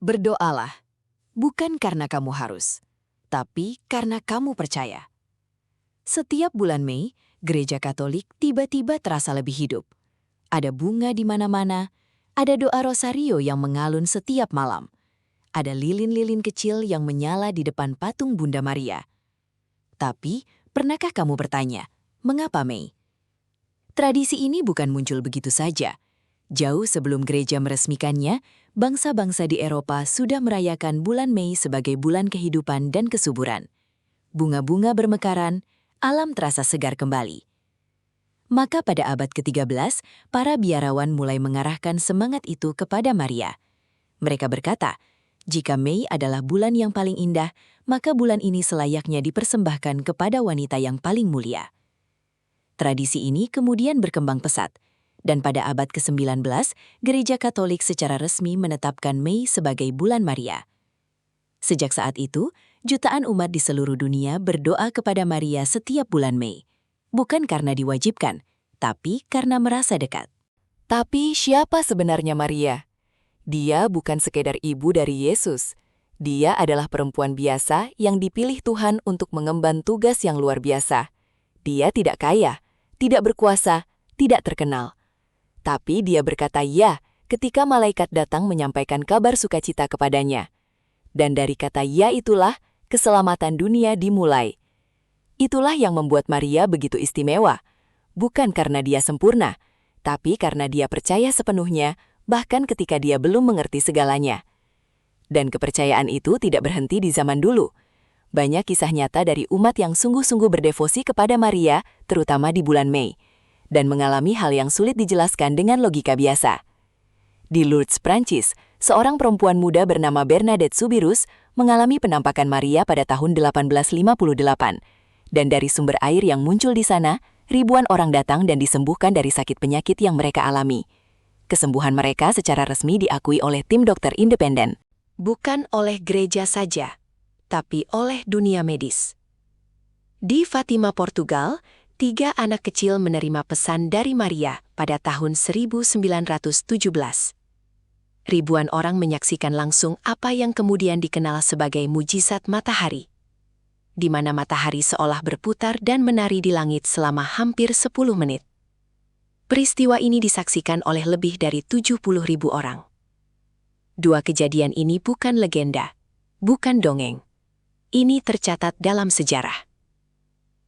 Berdoalah, bukan karena kamu harus, tapi karena kamu percaya. Setiap bulan Mei, Gereja Katolik tiba-tiba terasa lebih hidup. Ada bunga di mana-mana, ada doa rosario yang mengalun setiap malam. Ada lilin-lilin kecil yang menyala di depan patung Bunda Maria. Tapi, pernahkah kamu bertanya, mengapa Mei? Tradisi ini bukan muncul begitu saja. Jauh sebelum gereja meresmikannya, bangsa-bangsa di Eropa sudah merayakan bulan Mei sebagai bulan kehidupan dan kesuburan. Bunga-bunga bermekaran, alam terasa segar kembali. Maka pada abad ke-13, para biarawan mulai mengarahkan semangat itu kepada Maria. Mereka berkata, jika Mei adalah bulan yang paling indah, maka bulan ini selayaknya dipersembahkan kepada wanita yang paling mulia. Tradisi ini kemudian berkembang pesat, dan pada abad ke-19, Gereja Katolik secara resmi menetapkan Mei sebagai bulan Maria. Sejak saat itu, jutaan umat di seluruh dunia berdoa kepada Maria setiap bulan Mei. Bukan karena diwajibkan, tapi karena merasa dekat. Tapi siapa sebenarnya Maria? Dia bukan sekedar ibu dari Yesus. Dia adalah perempuan biasa yang dipilih Tuhan untuk mengemban tugas yang luar biasa. Dia tidak kaya, tidak berkuasa, tidak terkenal. Tapi dia berkata ya ketika malaikat datang menyampaikan kabar sukacita kepadanya. Dan dari kata ya itulah, keselamatan dunia dimulai. Itulah yang membuat Maria begitu istimewa. Bukan karena dia sempurna, tapi karena dia percaya sepenuhnya, bahkan ketika dia belum mengerti segalanya. Dan kepercayaan itu tidak berhenti di zaman dulu. Banyak kisah nyata dari umat yang sungguh-sungguh berdevosi kepada Maria, terutama di bulan Mei, dan mengalami hal yang sulit dijelaskan dengan logika biasa. Di Lourdes, Prancis, seorang perempuan muda bernama Bernadette Soubirous mengalami penampakan Maria pada tahun 1858. Dan dari sumber air yang muncul di sana, ribuan orang datang dan disembuhkan dari sakit penyakit yang mereka alami. Kesembuhan mereka secara resmi diakui oleh tim dokter independen. Bukan oleh gereja saja, tapi oleh dunia medis. Di Fatima, Portugal, 3 anak kecil menerima pesan dari Maria pada tahun 1917. Ribuan orang menyaksikan langsung apa yang kemudian dikenal sebagai mujizat matahari, di mana matahari seolah berputar dan menari di langit selama hampir 10 menit. Peristiwa ini disaksikan oleh lebih dari 70.000 orang. 2 kejadian ini bukan legenda, bukan dongeng. Ini tercatat dalam sejarah.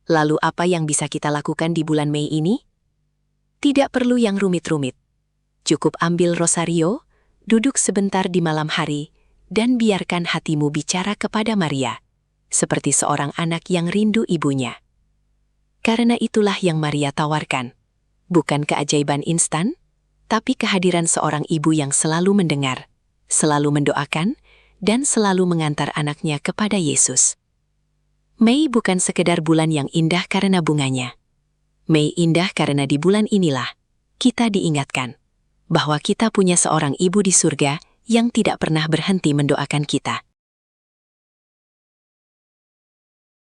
Lalu apa yang bisa kita lakukan di bulan Mei ini? Tidak perlu yang rumit-rumit. Cukup ambil rosario, duduk sebentar di malam hari, dan biarkan hatimu bicara kepada Maria, seperti seorang anak yang rindu ibunya. Karena itulah yang Maria tawarkan. Bukan keajaiban instan, tapi kehadiran seorang ibu yang selalu mendengar, selalu mendoakan, dan selalu mengantar anaknya kepada Yesus. Mei bukan sekedar bulan yang indah karena bunganya. Mei indah karena di bulan inilah kita diingatkan bahwa kita punya seorang ibu di surga yang tidak pernah berhenti mendoakan kita.